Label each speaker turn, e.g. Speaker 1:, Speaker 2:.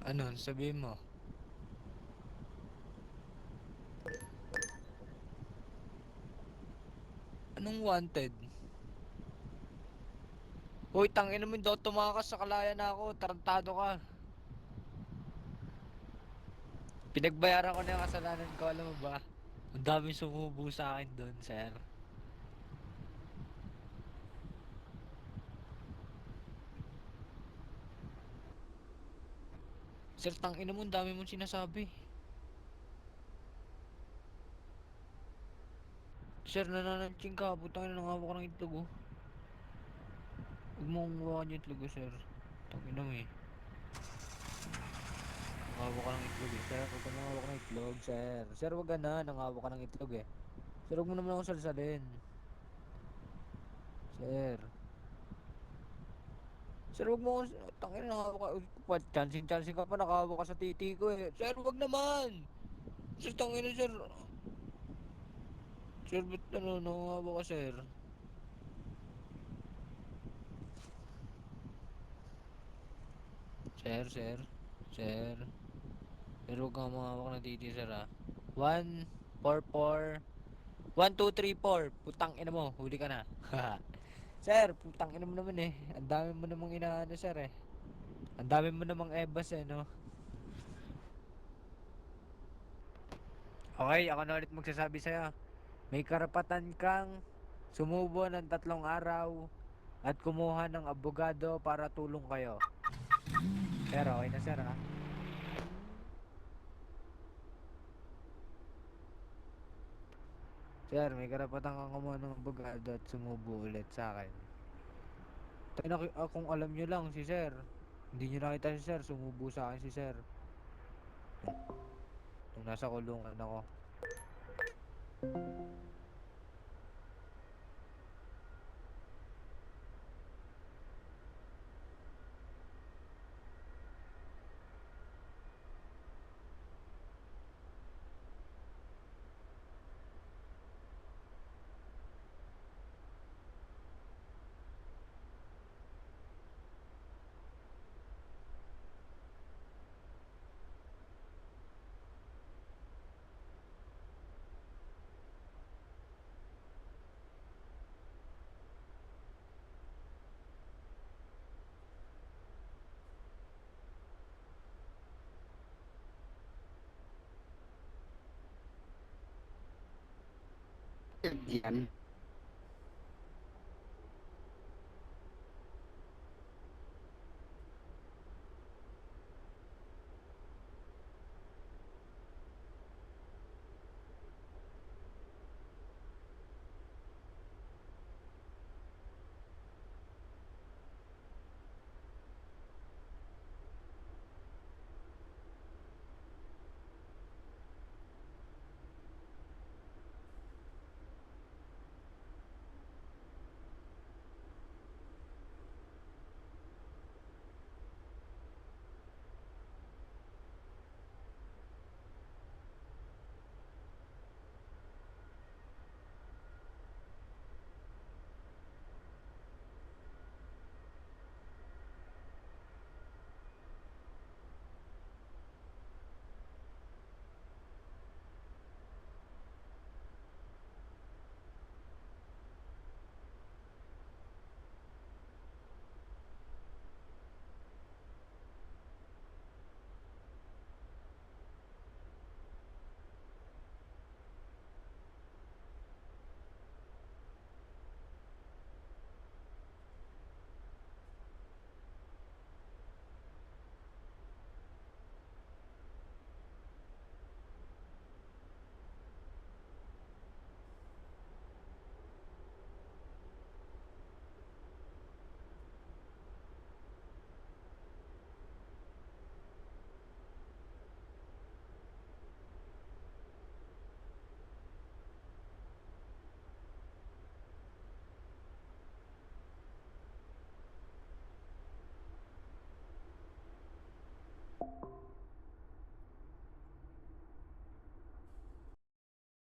Speaker 1: Ano, sabihin mo? Anong wanted? Hoy, tangina mo daw tumakas sa kalaya na ako. Tarantado ka. Pinagbayaran ko na yung kasalanan ko, alam mo ba? Ang daming sumubo sa akin doon, sir. Sir, tangina mo, ang dami mong sinasabi. Sir, nanananching ka. Putang ina, nangawak ko ng itlog, oh. Huwag mo kong hawakan yung itlog, oh, sir. Tangina mo, eh. Nangawak ka ng itlog, eh. Sir, huwag ka nangawak ng itlog, sir. Sir, wag ka na. Nangawak ka ng itlog, eh. Sir, huwag mo naman ako salsalin. Sir. Sir, wag mo akong... Tangina, nangawak ka. Chancing-chancing ka pa. Nakawak ka sa titi ko, eh. Sir, wag naman! Sir, tangina, sir. Sir, ba't ano, nangawak ka, sir? Sir, sir. Sir. Sir, huwag kang mangawak ng titi, sir, ah. 1, 4, 4. 1, 2, 3, 4. Putang ina mo, huli ka na. Sir, putang ina mo naman eh. Ang dami mo namang inaano, sir eh. Ang dami mo namang ebas eh, no? Okay, ako na ulit magsasabi sa'yo. May karapatan kang sumubo ng 3 araw at kumuha ng abogado para tulong kayo. Sir, okay na sir, ha? Sir, may karapatan kang kumuha ng abogado at sumubo ulit sa akin. Tayo na, kung alam nyo lang si sir. Hindi nyo nakita si sir, sumubo sa akin si sir. Nung nasa kulungan ako.
Speaker 2: Yan.